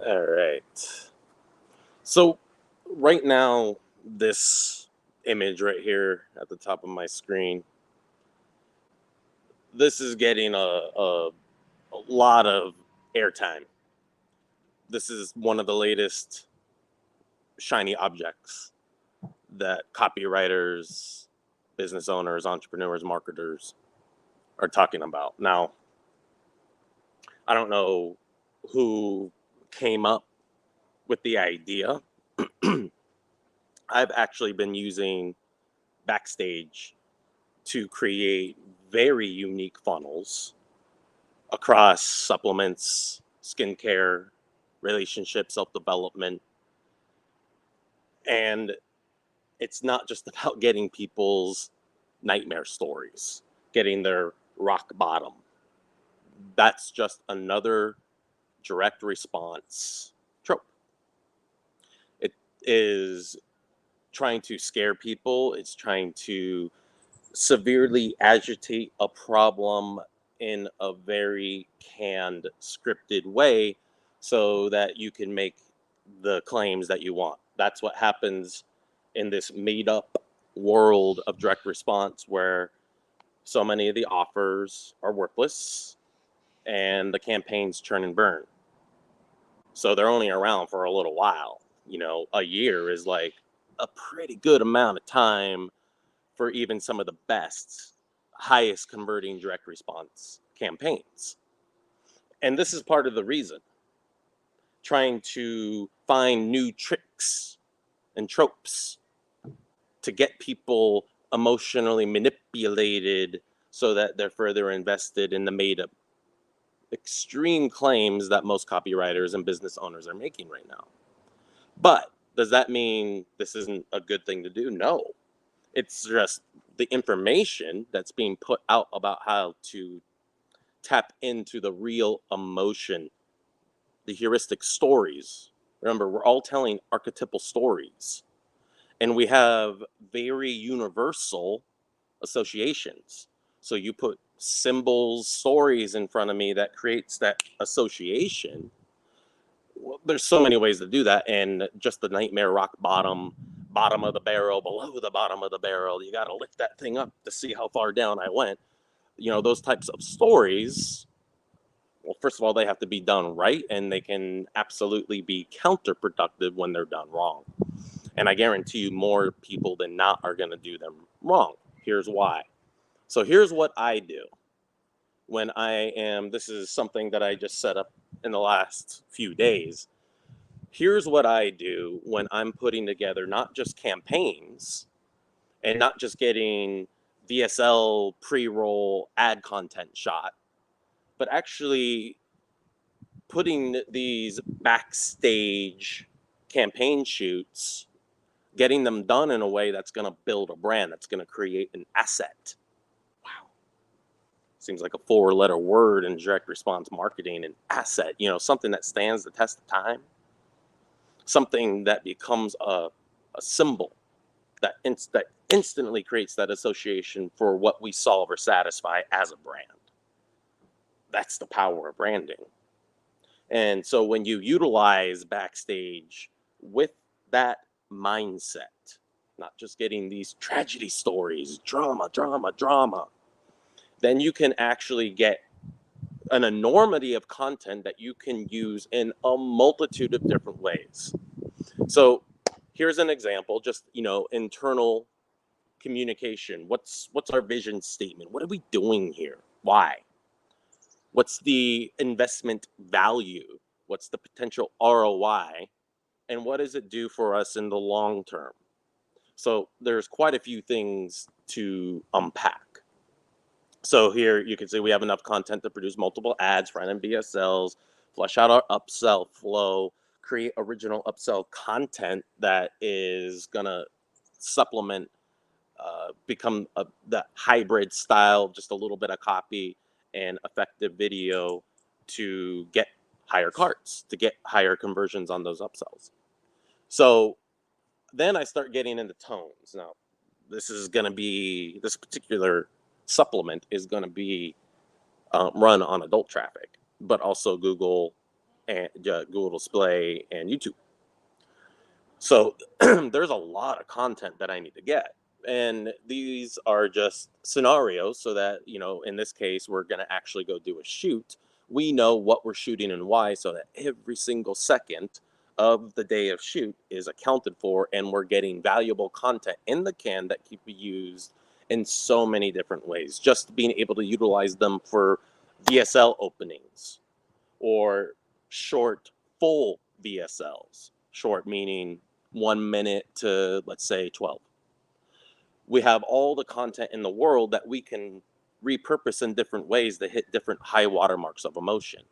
All right. So right now, this image right here at the top of my screen, this is getting a lot of airtime. This is one of the latest shiny objects that copywriters, business owners, entrepreneurs, marketers are talking about. Now, I don't know who came up with the idea. I've actually been using Backstage to create very unique funnels across supplements, skincare, relationship, self-development. And it's not just about getting people's nightmare stories, getting their rock bottom. That's just another direct response trope. It is trying to scare people, it's trying to severely agitate a problem in a very canned, scripted way so that you can make the claims that you want. That's what happens in this made up world of direct response where so many of the offers are worthless and the campaigns churn and burn. So they're only around for a little while. A year is like a pretty good amount of time for even some of the best, highest converting direct response campaigns. And this is part of the reason. Trying to find new tricks and tropes to get people emotionally manipulated so that they're further invested in the made up extreme claims that most copywriters and business owners are making right now. But does that mean this isn't a good thing to do? No. It's just the information that's being put out about how to tap into the real emotion, the heuristic stories. Remember, we're all telling archetypal stories, and we have very universal associations. So you put symbols, stories in front of me that creates that association. Well, there's so many ways to do that, and just the nightmare rock bottom of the barrel, below the bottom of the barrel, you got to lift that thing up to see how far down I went. Those types of stories, well, first of all, they have to be done right, and they can absolutely be counterproductive when they're done wrong. And I guarantee you more people than not are going to do them wrong. Here's why. So here's what I do when this is something that I just set up in the last few days. Here's what I do when I'm putting together not just campaigns and not just getting VSL pre-roll ad content shot, but actually putting these backstage campaign shoots, getting them done in a way that's going to build a brand, that's going to create an asset. Wow. Seems like a 4-letter word in direct response marketing, an asset, something that stands the test of time, something that becomes a symbol that instantly creates that association for what we solve or satisfy as a brand. That's the power of branding. And so when you utilize Backstage with that mindset, not just getting these tragedy stories, drama, then you can actually get an enormity of content that you can use in a multitude of different ways. So here's an example, just, internal communication. What's our vision statement? What are we doing here? Why? What's the investment value? What's the potential ROI? And what does it do for us in the long term? So there's quite a few things to unpack. So here you can see we have enough content to produce multiple ads, front-end BSLs, flesh out our upsell flow, create original upsell content that is going to supplement, become the hybrid style, just a little bit of copy and effective video to get higher carts, to get higher conversions on those upsells. So then I start getting into tones. Now, this particular supplement is going to be run on adult traffic, but also Google and Google Display and YouTube. So there's a lot of content that I need to get. And these are just scenarios so that, in this case, we're going to actually go do a shoot. We know what we're shooting and why, so that every single second of the day of shoot is accounted for, and we're getting valuable content in the can that can be used in so many different ways. Just being able to utilize them for VSL openings or short, full VSLs. Short meaning 1 minute to, let's say, 12. We have all the content in the world that we can repurpose in different ways to hit different high watermarks of emotion.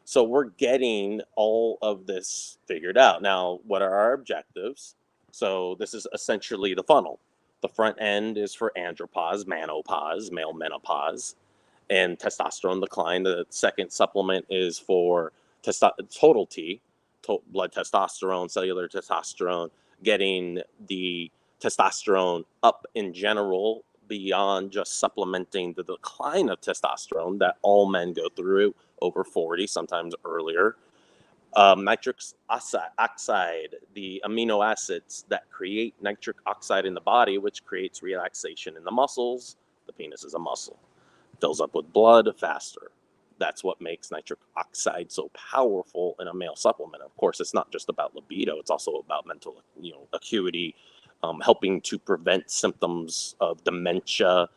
So we're getting all of this figured out. Now, what are our objectives? So this is essentially the funnel. The front end is for andropause, menopause, male menopause, and testosterone decline. The second supplement is for total T, blood testosterone, cellular testosterone, getting the testosterone up in general beyond just supplementing the decline of testosterone that all men go through over 40, sometimes earlier. Nitric oxide, the amino acids that create nitric oxide in the body, which creates relaxation in the muscles. The penis is a muscle. Fills up with blood faster. That's what makes nitric oxide so powerful in a male supplement. Of course, it's not just about libido. It's also about mental, acuity, helping to prevent symptoms of dementia,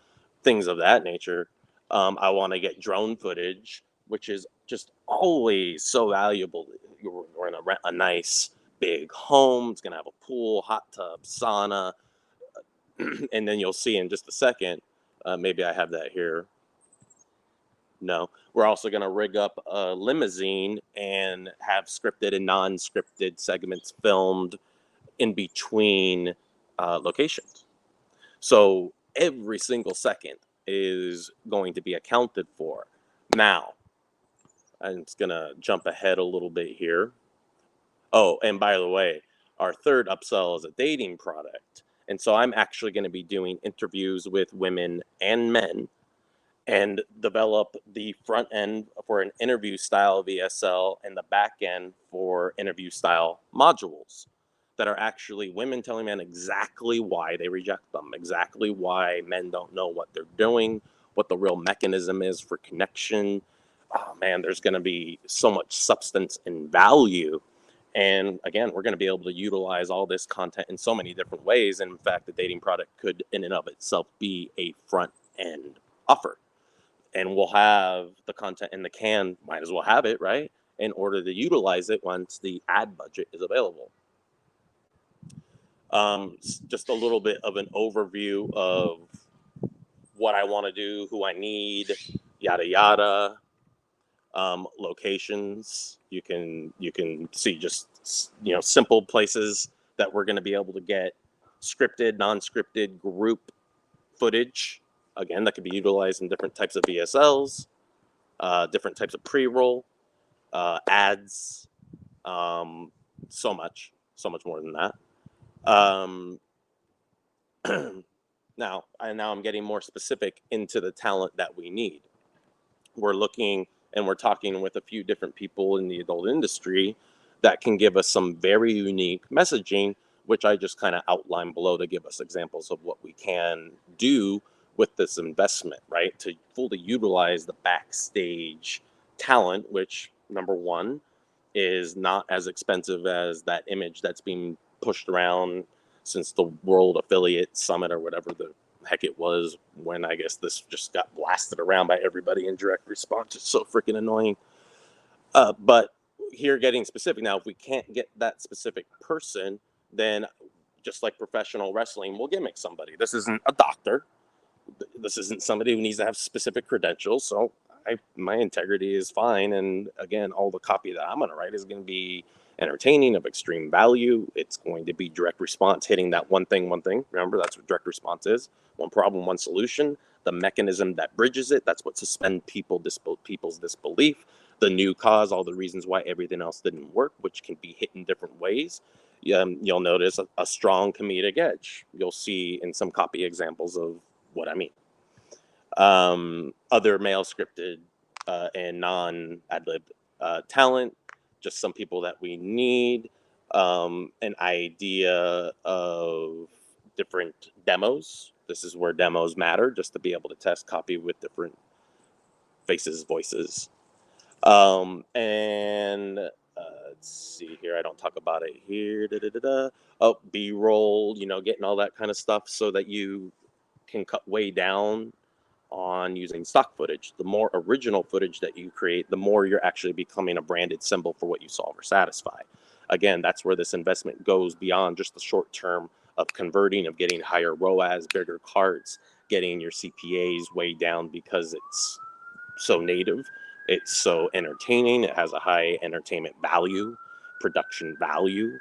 things of that nature. I want to get drone footage, which is just always so valuable. We're going to rent a nice big home. It's going to have a pool, hot tub, sauna. And then you'll see in just a second, maybe I have that here. No, we're also going to rig up a limousine and have scripted and non-scripted segments filmed in between locations. So every single second is going to be accounted for. Now, I'm just going to jump ahead a little bit here. Oh, and by the way, our third upsell is a dating product. And so I'm actually going to be doing interviews with women and men and develop the front end for an interview style VSL and the back end for interview style modules that are actually women telling men exactly why they reject them, exactly why men don't know what they're doing, what the real mechanism is for connection. Oh man, there's going to be so much substance and value. And again, we're going to be able to utilize all this content in so many different ways. And in fact, the dating product could in and of itself be a front end offer. And we'll have the content in the can, might as well have it, right? In order to utilize it once the ad budget is available. Just a little bit of an overview of what I want to do, who I need, yada yada. Locations, you can see just simple places that we're going to be able to get scripted, non-scripted group footage. Again, that could be utilized in different types of VSLs, different types of pre-roll, ads, so much more than that. Now I'm getting more specific into the talent that we need. We're looking and we're talking with a few different people in the adult industry that can give us some very unique messaging, which I just kind of outlined below to give us examples of what we can do with this investment, right? To fully utilize the backstage talent, which number one is not as expensive as that image that's being pushed around since the World Affiliate Summit or whatever the heck it was, when I guess this just got blasted around by everybody in direct response. It's so freaking annoying. But here, getting specific now, if we can't get that specific person, then just like professional wrestling, we'll gimmick somebody. This isn't a doctor. This isn't somebody who needs to have specific credentials. So my integrity is fine. And again, all the copy that I'm going to write is going to be entertaining, of extreme value. It's going to be direct response, hitting that one thing. Remember, that's what direct response is. One problem, one solution. The mechanism that bridges it, that's what suspends people's disbelief. The new cause, all the reasons why everything else didn't work, which can be hit in different ways. You'll notice a strong comedic edge. You'll see in some copy examples of what I mean. Other male scripted and non ad lib talent, just some people that we need, an idea of different demos. This is where demos matter, just to be able to test copy with different faces, voices. And let's see here. I don't talk about it here. Oh, B-roll, getting all that kind of stuff so that you can cut way down on using stock footage. The more original footage that you create, the more you're actually becoming a branded symbol for what you solve or satisfy. Again, that's where this investment goes beyond just the short term of converting, of getting higher ROAS, bigger carts, getting your CPAs way down because it's so native, it's so entertaining, it has a high entertainment value, production value.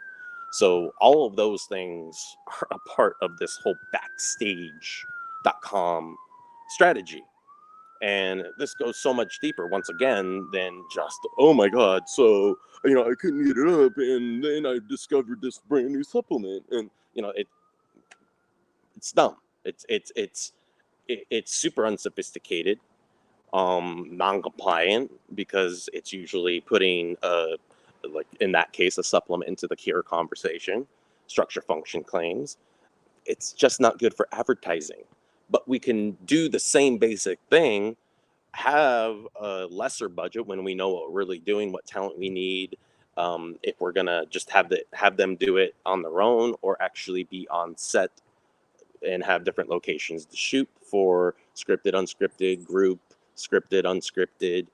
So all of those things are a part of this whole backstage.com strategy. And this goes so much deeper, once again, than just, oh my God, so, I couldn't get it up, and then I discovered this brand new supplement. And, it's dumb. It's super unsophisticated, non-compliant, because it's usually putting, like in that case, a supplement into the cure conversation, structure function claims. It's just not good for advertising. But we can do the same basic thing, have a lesser budget when we know what we're really doing, what talent we need. If we're gonna just have them do it on their own, or actually be on set and have different locations to shoot for scripted, unscripted, group, scripted, unscripted,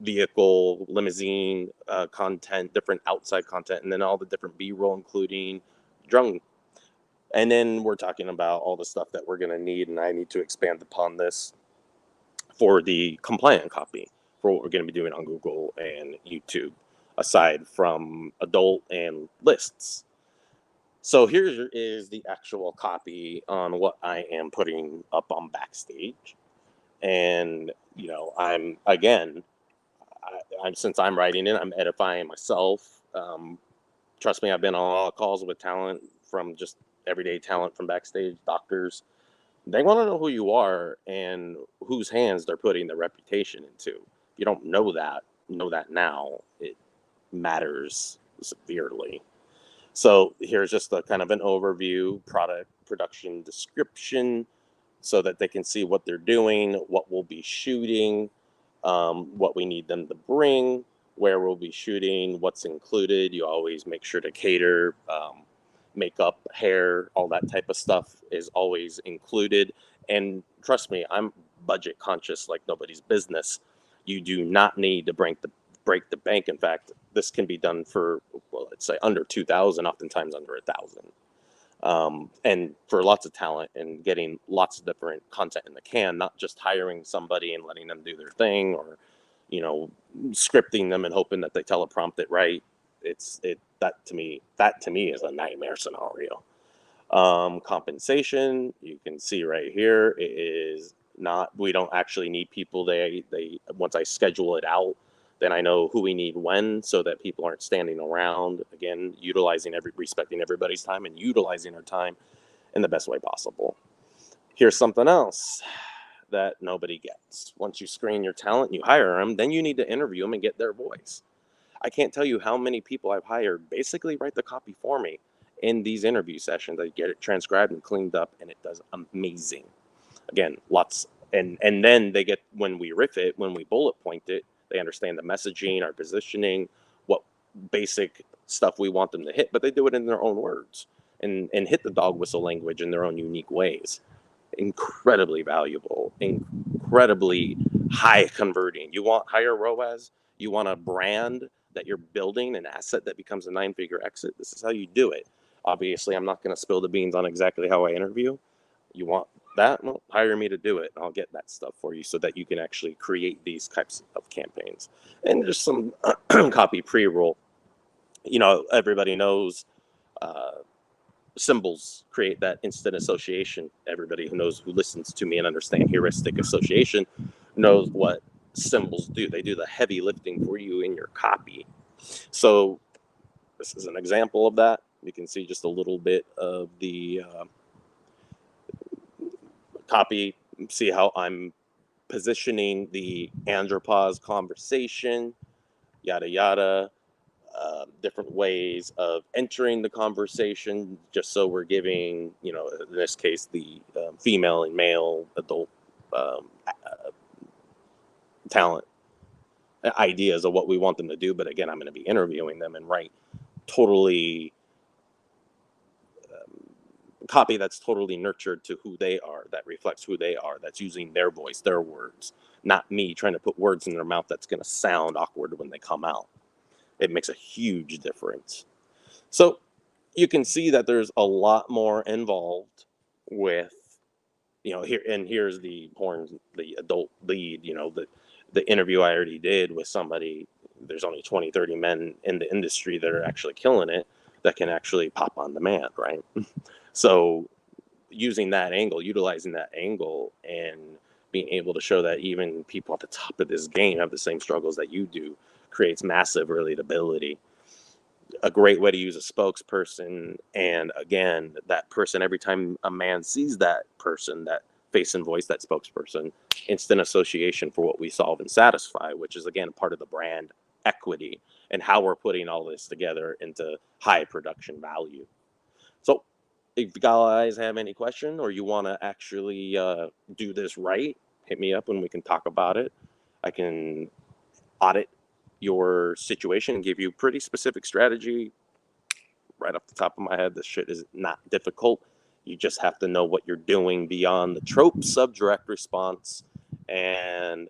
vehicle, limousine content, different outside content, and then all the different B-roll, including drone. And then we're talking about all the stuff that we're going to need, and I need to expand upon this for the compliant copy for what we're going to be doing on Google and YouTube, aside from adult and lists. So here is the actual copy on what I am putting up on Backstage. And, I'm since I'm writing it, I'm edifying myself. Trust me, I've been on a lot of calls with talent, from just everyday talent from Backstage, doctors. They want to know who you are and whose hands they're putting their reputation into. If you don't know that now, it matters severely. So here's just a kind of an overview, product production description, so that they can see what they're doing, what we'll be shooting, what we need them to bring, where we'll be shooting, what's included. You always make sure to cater, makeup, hair, all that type of stuff is always included. And trust me, I'm budget conscious like nobody's business. You do not need to break the bank. In fact, this can be done for, well, let's say under 2,000, oftentimes under 1,000. And for lots of talent and getting lots of different content in the can, not just hiring somebody and letting them do their thing, or, scripting them and hoping that they teleprompt it right. That to me is a nightmare scenario. Compensation, you can see right here, it is not, we don't actually need people. They once I schedule it out, then I know who we need when, so that people aren't standing around. Again, respecting everybody's time and utilizing our time in the best way possible. Here's something else that nobody gets. Once you screen your talent, you hire them, then you need to interview them and get their voice. I can't tell you how many people I've hired basically write the copy for me in these interview sessions. I get it transcribed and cleaned up, and it does amazing. Again, lots, and then they get, when we riff it, when we bullet point it, they understand the messaging, our positioning, what basic stuff we want them to hit, but they do it in their own words and hit the dog whistle language in their own unique ways. Incredibly valuable, incredibly high converting. You want higher ROAS? You want a brand that you're building, an asset that becomes a 9-figure exit? This is how you do it. Obviously, I'm not going to spill the beans on exactly how I interview. You want that? Well, hire me to do it. I'll get that stuff for you so that you can actually create these types of campaigns. And just some copy pre-roll. Everybody knows symbols create that instant association. Everybody who listens to me and understands heuristic association knows what symbols do. They do the heavy lifting for you in your copy. So this is an example of that. You can see just a little bit of the copy. See how I'm positioning the andropause conversation. yada yada. Different ways of entering the conversation, just so we're giving, you know, in this case, the female and male adult talent ideas of what we want them to do. But again, I'm going to be interviewing them and write totally copy that's totally nurtured to who they are, that reflects who they are, that's using their voice, their words, not me trying to put words in their mouth that's going to sound awkward when they come out. It makes a huge difference. So you can see that there's a lot more involved with, you know, here, and here's the adult lead, you know, the interview I already did with somebody. There's only 20-30 men in the industry that are actually killing it, that can actually pop on demand, right? So using that angle, utilizing that angle, and being able to show that even people at the top of this game have the same struggles that you do, creates massive relatability. A great way to use a spokesperson, and again, that person, every time a man sees that person, that face and voice, that spokesperson, instant association for what we solve and satisfy, which is again part of the brand equity and how we're putting all this together into high production value. So if you guys have any question, or you want to actually do this right, hit me up and we can talk about it. I can audit your situation and give you pretty specific strategy right off the top of my head. This shit is not difficult. You just have to know what you're doing beyond the tropes of direct response and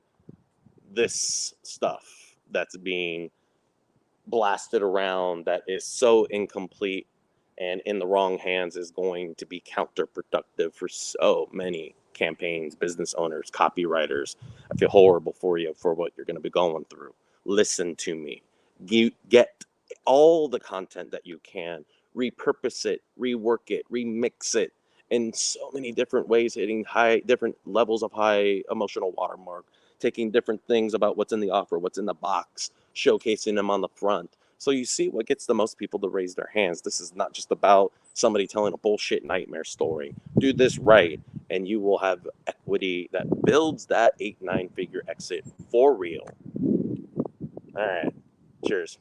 this stuff that's being blasted around that is so incomplete and in the wrong hands is going to be counterproductive for so many campaigns, business owners, copywriters. I feel horrible for you for what you're going to be going through. Listen to me. You get all the content that you can, repurpose it, rework it, remix it in so many different ways, hitting different levels of high emotional watermark, taking different things about what's in the offer, what's in the box, showcasing them on the front. So you see what gets the most people to raise their hands. This is not just about somebody telling a bullshit nightmare story. Do this right, and you will have equity that builds that 8-9 figure exit for real. All right. Cheers.